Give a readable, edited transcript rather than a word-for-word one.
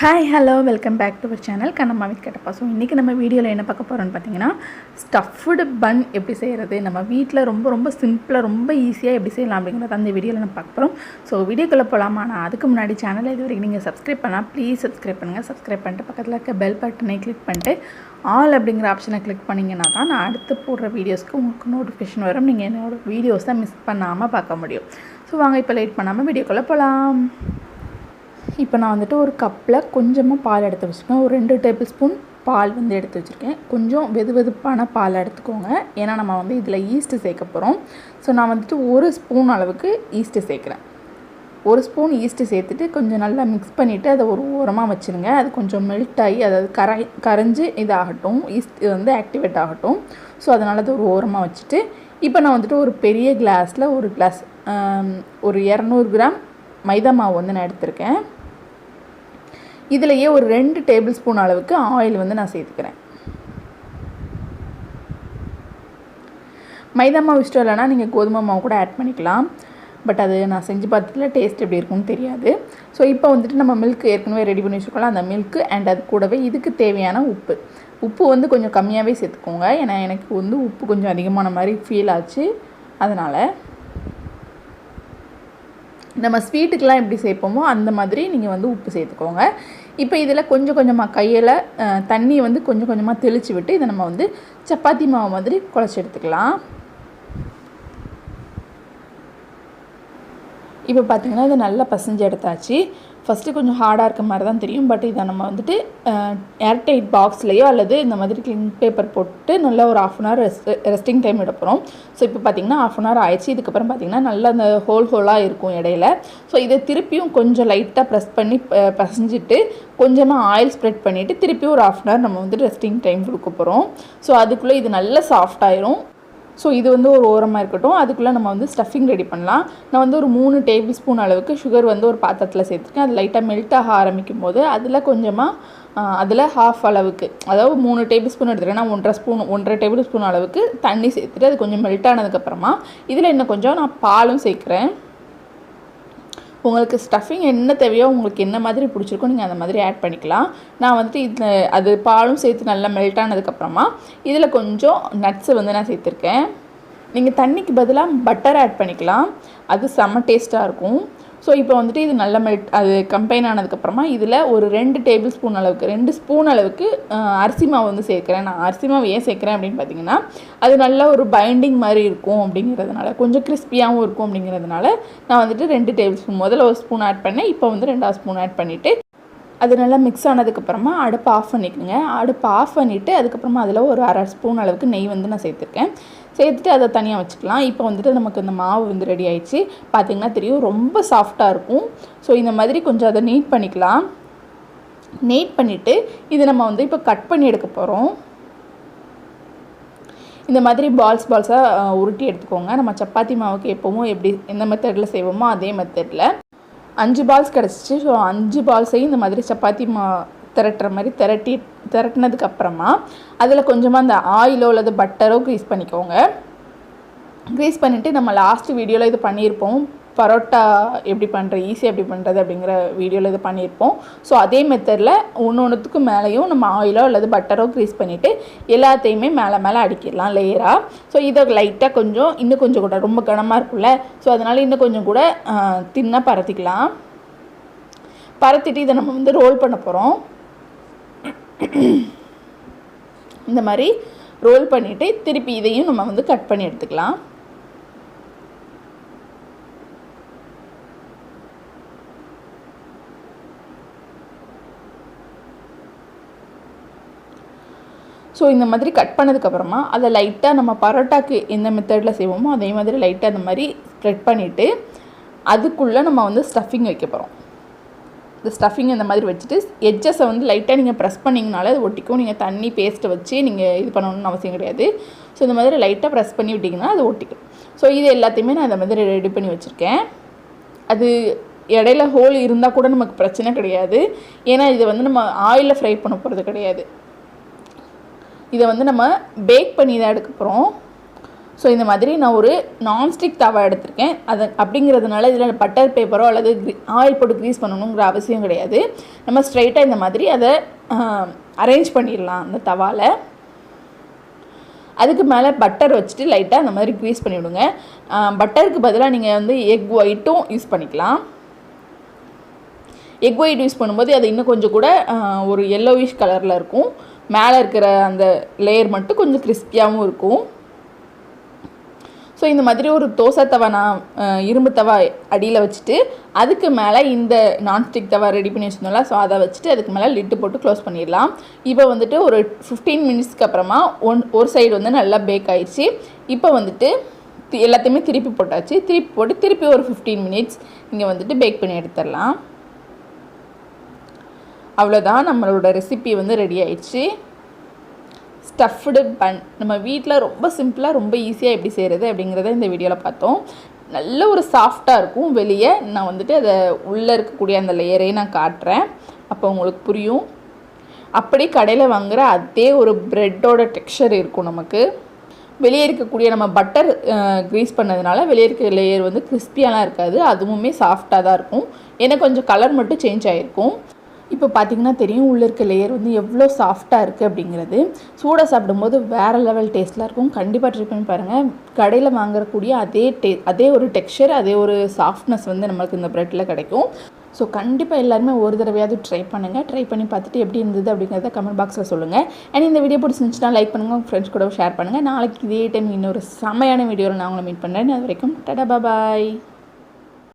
Hi hello welcome back to our channel kannammaKattappa. So இன்றைக்கி நம்ம வீடியோவில் என்ன பார்க்க போகிறோன்னு பார்த்தீங்கன்னா, ஸ்டஃப்டு பன் எப்படி செய்கிறது, நம்ம வீட்டில் ரொம்ப சிம்பிளாக ரொம்ப ஈஸியாக எப்படி செய்யலாம் அப்படிங்கிறத அந்த வீடியோவில் நம்ம பார்க்க போகிறோம். ஸோ வீடியோக்குள்ளே போகலாமா? நான் அதுக்கு முன்னாடி சேனலை இது வரைக்கும் நீங்கள் சப்ஸ்கிரைப் பண்ணால் ப்ளீஸ் சப்ஸ்கிரைப் பண்ணுங்கள். சப்ஸ்கிரைப் பண்ணிட்டு பக்கத்தில் இருக்க பெல் பட்டனை கிளிக் பண்ணிட்டு ஆல் அப்படிங்கிற ஆப்ஷனை கிளிக் பண்ணிங்கன்னா தான் நான் அடுத்து போடுற வீடியோஸ்க்கு உங்களுக்கு நோட்டிஃபிகேஷன் வரும். நீங்கள் என்னோடய வீடியோஸை மிஸ் பண்ணாமல் பார்க்க முடியும். ஸோ வாங்க இப்போ லேட் பண்ணாமல் வீடியோக்குள்ளே போகலாம். இப்போ நான் வந்துட்டு ஒரு கப்பில் கொஞ்சமாக பால் எடுத்து வச்சுருக்கேன். ஒரு 2 டேபிள் ஸ்பூன் பால் எடுத்து வச்சுருக்கேன். கொஞ்சம் வெதுவெதுப்பான பால் எடுத்துக்கோங்க, ஏன்னா நம்ம இதில் ஈஸ்ட்டு சேர்க்க போகிறோம். ஸோ நான் வந்துட்டு 1 ஸ்பூன் அளவுக்கு ஈஸ்ட்டு சேர்க்குறேன். 1 ஸ்பூன் ஈஸ்ட்டு சேர்த்துட்டு கொஞ்சம் நல்லா மிக்ஸ் பண்ணிவிட்டு அதை ஒரு ஓரமாக வச்சுருங்க. அது கொஞ்சம் மெல்ட் ஆகி அதாவது கரைஞ்சி இதாகட்டும், ஈஸ்ட் ஆக்டிவேட் ஆகட்டும். ஸோ அதனால் அது ஒரு ஓரமாக வச்சுட்டு இப்போ நான் வந்துட்டு ஒரு பெரிய கிளாஸில் ஒரு கிளாஸ் ஒரு 200 கிராம் மைதா மாவு நான் எடுத்திருக்கேன். இதிலையே ஒரு 2 டேபிள் ஸ்பூன் அளவுக்கு ஆயில் நான் சேர்த்துக்கிறேன். மைதா மாவு இஷ்டம் இல்லைனா நீங்கள் கோதுமை மாவு கூட ஆட் பண்ணிக்கலாம். பட் அது நான் செஞ்சு பார்த்ததுல டேஸ்ட் எப்படி இருக்குன்னு தெரியாது. ஸோ இப்போ வந்துட்டு நம்ம மில்க் ஏற்கனவே ரெடி பண்ணி வச்சுருக்கோம். அந்த மில்க்கு அண்ட் அது கூடவே இதுக்கு தேவையான உப்பு கொஞ்சம் கம்மியாகவே சேர்த்துக்கோங்க. ஏன்னா எனக்கு உப்பு கொஞ்சம் அதிகமான மாதிரி ஃபீல் ஆச்சு. அதனால் நம்ம ஸ்வீட்டுக்கெலாம் எப்படி சேர்ப்போமோ அந்த மாதிரி நீங்கள் உப்பு சேர்த்துக்கோங்க. இப்போ இதில் கொஞ்சம் கொஞ்சமாக கையில் தண்ணி கொஞ்சம் கொஞ்சமாக தெளித்து விட்டு இதை நம்ம சப்பாத்தி மாவு மாதிரி குழச்சி எடுத்துக்கலாம். இப்போ பார்த்திங்கன்னா இது நல்லா பசைஞ்சு எடுத்தாச்சு. ஃபஸ்ட்டு கொஞ்சம் ஹார்டாக இருக்க மாதிரி தான் தெரியும். பட் இதை நம்ம ஏர்டைட் பாக்ஸ்லேயோ அல்லது இந்த மாதிரி க்ளீன் பேப்பர் போட்டு நல்லா ஒரு 1/2 hour ரெஸ்டிங் டைம் விட போகிறோம். ஸோ இப்போ பார்த்திங்கன்னா 1/2 hour ஆயிடுச்சு. இதுக்கப்புறம் பார்த்திங்கன்னா நல்லா அந்த ஹோலாக இருக்கும் இடையில. ஸோ இதை திருப்பியும் கொஞ்சம் லைட்டாக ப்ரெஸ் பண்ணி பசைஞ்சிட்டு கொஞ்சமாக ஆயில் ஸ்ப்ரெட் பண்ணிவிட்டு திருப்பியும் ஒரு 1/2 hour நம்ம ரெஸ்டிங் டைம் கொடுக்க போகிறோம். ஸோ அதுக்குள்ளே இது நல்லா சாஃப்டாயிரும். ஸோ இது ஒரு ஓரமாக இருக்கட்டும். அதுக்குள்ளே நம்ம ஸ்டஃபிங் ரெடி பண்ணலாம். நான் ஒரு 3 டேபிள் ஸ்பூன் அளவுக்கு சுகர் ஒரு பாத்திரத்தில் சேர்த்துருக்கேன். அது லைட்டாக மெல்ட் ஆக ஆரம்பிக்கும் போது அதில் கொஞ்சமாக அதில் ஹாஃப் அளவுக்கு, அதாவது 3 டேபிள் ஸ்பூன் எடுத்துருக்கேன். நான் 1.5 டேபிள் ஸ்பூன் அளவுக்கு தண்ணி சேர்த்துட்டு அது கொஞ்சம் மெல்ட் ஆனதுக்கப்புறமா இதில் இன்னும் கொஞ்சம் நான் பாலும் சேர்க்குறேன். உங்களுக்கு ஸ்டஃபிங் என்ன தேவையோ, உங்களுக்கு என்ன மாதிரி பிடிச்சிருக்கோ நீங்கள் அந்த மாதிரி ஆட் பண்ணிக்கலாம். நான் இதில் அது பாலும் சேர்த்து நல்லா மெல்ட் ஆனதுக்கப்புறமா இதில் கொஞ்சம் நட்ஸு நான் சேர்த்துருக்கேன். நீங்கள் தண்ணிக்கு பதிலாக பட்டர் ஆட் பண்ணிக்கலாம். அது செம்ம டேஸ்ட்டாக இருக்கும். ஸோ இப்போ இது நல்லா அது கம்பைன் ஆனதுக்கப்புறமா இதில் ஒரு 2 டேபிள் ஸ்பூன் அளவுக்கு 2 ஸ்பூன் அளவுக்கு அரிசி மாவு சேர்க்குறேன். நான் அரிசி மாவு ஏன் சேர்க்குறேன் அப்படின்னு பார்த்தீங்கன்னா, அது நல்லா ஒரு பைண்டிங் மாதிரி இருக்கும் அப்படிங்கிறதுனால, கொஞ்சம் கிறிஸ்பியாகவும் இருக்கும் அப்படிங்கிறதுனால நான் 2 டேபிள் ஸ்பூன் முதல்ல 1 ஸ்பூன் ஆட் பண்ணேன். இப்போ 2வது ஸ்பூன் ஆட் பண்ணிவிட்டு அது நல்லா மிக்ஸ் ஆனதுக்கப்புறமா அடுப்பு ஆஃப் பண்ணிக்கோங்க. அடுப்பு ஆஃப் பண்ணிவிட்டு அதுக்கப்புறமா அதில் ஒரு 1/2 ஸ்பூன் அளவுக்கு நெய் நான் சேர்த்துருக்கேன். சேர்த்துட்டு அதை தனியாக வச்சுக்கலாம். இப்போ நமக்கு இந்த மாவு ரெடி ஆயிடுச்சு. பார்த்திங்கன்னா தெரியும், ரொம்ப சாஃப்டாக இருக்கும். ஸோ இந்த மாதிரி கொஞ்சம் அதை நீட் பண்ணிக்கலாம். நீட் பண்ணிவிட்டு இதை நம்ம இப்போ கட் பண்ணி எடுக்க போகிறோம். இந்த மாதிரி பால்ஸாக உருட்டி எடுத்துக்கோங்க. நம்ம சப்பாத்தி மாவுக்கு எப்போவும் எப்படி எந்த மெத்தடில் செய்வோமோ அதே மெத்தடில் 5 பால்ஸ் கிடச்சிச்சு. ஸோ 5 பால்ஸையும் இந்த மாதிரி சப்பாத்தி திரட்டுற மாதிரி திரட்டினதுக்கப்புறமா அதில் கொஞ்சமாக அந்த ஆயிலோ அல்லது பட்டரோ க்ரீஸ் பண்ணிக்கோங்க. க்ரீஸ் பண்ணிவிட்டு நம்ம லாஸ்ட் வீடியோவில் இது பண்ணியிருப்போம், பரோட்டா எப்படி பண்ணுறது, ஈஸியாக எப்படி பண்ணுறது அப்படிங்கிற வீடியோவில் இது பண்ணியிருப்போம். ஸோ அதே மெத்தடில் ஒன்றுத்துக்கும் மேலேயும் நம்ம ஆயிலோ அல்லது பட்டரோ க்ரீஸ் பண்ணிவிட்டு எல்லாத்தையுமே மேலே அடிக்கிடலாம் லேயராக. ஸோ இதை லைட்டாக இன்னும் கொஞ்சம் கூட ரொம்ப கனமாக இருக்கும்ல, ஸோ அதனால் இன்னும் கொஞ்சம் கூட தின்னாக பரத்திக்கலாம். பரத்திட்டு இதை நம்ம ரோல் பண்ண போகிறோம். இந்த மாதிரி ரோல் பண்ணிவிட்டு திருப்பி இதையும் நம்ம கட் பண்ணி எடுத்துக்கலாம். ஸோ இந்த மாதிரி கட் பண்ணதுக்கப்புறமா அதை லைட்டாக நம்ம பரோட்டாக்கு எந்த மெத்தடில் செய்வோமோ அதே மாதிரி லைட்டாக அந்த மாதிரி ஸ்ப்ரெட் பண்ணிவிட்டு அதுக்குள்ளே நம்ம ஸ்டஃபிங் வைக்க போகிறோம். இந்த ஸ்டஃபிங் இந்த மாதிரி வச்சுட்டு எட்ஜஸை லைட்டாக நீங்கள் ப்ரெஸ் பண்ணிங்கனாலே அது ஒட்டிக்கும். நீங்கள் தண்ணி பேஸ்ட்டை வச்சு நீங்கள் இது பண்ணணும்னு அவசியம் கிடையாது. ஸோ இந்த மாதிரி லைட்டாக ப்ரெஸ் பண்ணி விட்டிங்கன்னா அது ஒட்டிக்கும். ஸோ இது எல்லாத்தையுமே நான் இந்த மாதிரி ரெடி பண்ணி வச்சுருக்கேன். அது இடையில ஹோல் இருந்தால் கூட நமக்கு பிரச்சனை கிடையாது. ஏன்னா இதை நம்ம ஆயிலில் ஃப்ரை பண்ண போகிறது கிடையாது. இதை நம்ம பேக் பண்ணி தான் எடுக்க போகிறோம். ஸோ இந்த மாதிரி நான் ஒரு நான்ஸ்டிக் தவா எடுத்திருக்கேன். அது அப்படிங்கிறதுனால இதில் பட்டர் பேப்பரோ அல்லது ஆயில் போட்டு க்ரீஸ் பண்ணணுங்கிற அவசியம் கிடையாது. நம்ம ஸ்ட்ரைட்டாக இந்த மாதிரி அதை அரேஞ்ச் பண்ணிடலாம் அந்த தவாவில். அதுக்கு மேலே பட்டர் வச்சுட்டு லைட்டாக அந்த மாதிரி க்ரீஸ் பண்ணிவிடுங்க. பட்டருக்கு பதிலாக நீங்கள் வந்து எக் ஒயிட்டும் யூஸ் பண்ணிக்கலாம். எக் ஒயிட் யூஸ் பண்ணும்போது அது இன்னும் கொஞ்சம் கூட ஒரு yellowish கலரில் இருக்கும். மேலே இருக்கிற அந்த லேயர் மட்டும் கொஞ்சம் கிறிஸ்பியாகவும் இருக்கும். ஸோ இந்த மாதிரி ஒரு தோசை தவா நான் இரும்பு தவா அடியில் வச்சுட்டு அதுக்கு மேலே இந்த நான்ஸ்டிக் தவா ரெடி பண்ணி வச்சுருந்தோம்ல, ஸோ அதை வச்சுட்டு அதுக்கு மேலே லிட்டு போட்டு க்ளோஸ் பண்ணிடலாம். இப்போ வந்துட்டு ஒரு 15 மினிட்ஸ்க்கு அப்புறமா ஒரு சைடு வந்து நல்லா பேக் ஆயிடுச்சு. இப்போ வந்துட்டு எல்லாத்தையுமே திருப்பி போட்டாச்சு. திருப்பி போட்டு திருப்பி ஒரு 15 மினிட்ஸ் இங்கே வந்துட்டு பேக் பண்ணி எடுத்துடலாம். அவ்வளோதான், நம்மளோட ரெசிபி வந்து ரெடி ஆயிடுச்சு. ஸ்டஃப்டு பன் நம்ம வீட்டில் ரொம்ப சிம்பிளாக ரொம்ப ஈஸியாக எப்படி செய்கிறது அப்படிங்கிறத இந்த வீடியோவில் பார்த்தோம். நல்ல ஒரு சாஃப்டாக இருக்கும். வெளியே நான் வந்துட்டு அதை உள்ளே இருக்கக்கூடிய அந்த லேயரையும் நான் காட்டுறேன், அப்போ உங்களுக்கு புரியும். அப்படி கடையில் வாங்குகிற அதே ஒரு ப்ரெட்டோட டெக்ஸ்சர் இருக்கும் நமக்கு. வெளியே இருக்கக்கூடிய நம்ம பட்டர் க்ரீஸ் பண்ணதுனால வெளியே இருக்க லேயர் வந்து கிறிஸ்பியாலாம் இருக்காது, அதுவுமே சாஃப்டாக தான் இருக்கும். ஏன்னா கொஞ்சம் கலர் மட்டும் சேஞ்ச் ஆகிருக்கும். இப்போ பார்த்திங்கன்னா தெரியும் உள்ளே இருக்க லேயர் வந்து எவ்வளோ சாஃப்டாக இருக்குது அப்படிங்கிறது. சூடாக சாப்பிடும்போது வேறு லெவல் டேஸ்ட்டில் இருக்கும். கண்டிப்பாக ட்ரை பண்ணி பாருங்கள். கடையில் வாங்கக்கூடிய அதே ஒரு டெக்ஸ்சர், அதே ஒரு சாஃப்ட்னஸ் வந்து நம்மளுக்கு இந்த ப்ரெட்டில் கிடைக்கும். ஸோ கண்டிப்பாக எல்லாருமே ஒரு தடவையாவது ட்ரை பண்ணுங்கள். ட்ரை பண்ணி பார்த்துட்டு எப்படி இருந்தது அப்படிங்கிறத கமெண்ட் பாக்ஸில் சொல்லுங்கள். அண்ட் இந்த வீடியோ பிடிச்சிருந்துச்சுன்னா லைக் பண்ணுங்கள், உங்கள் ஃப்ரெண்ட்ஸ் கூட ஷேர் பண்ணுங்கள். நாளைக்கு இதே டைம் இன்னொரு செமையான வீடியோவில் நான் உங்களை மீட் பண்ணுறேன். அது வரைக்கும் டாடா பாய்.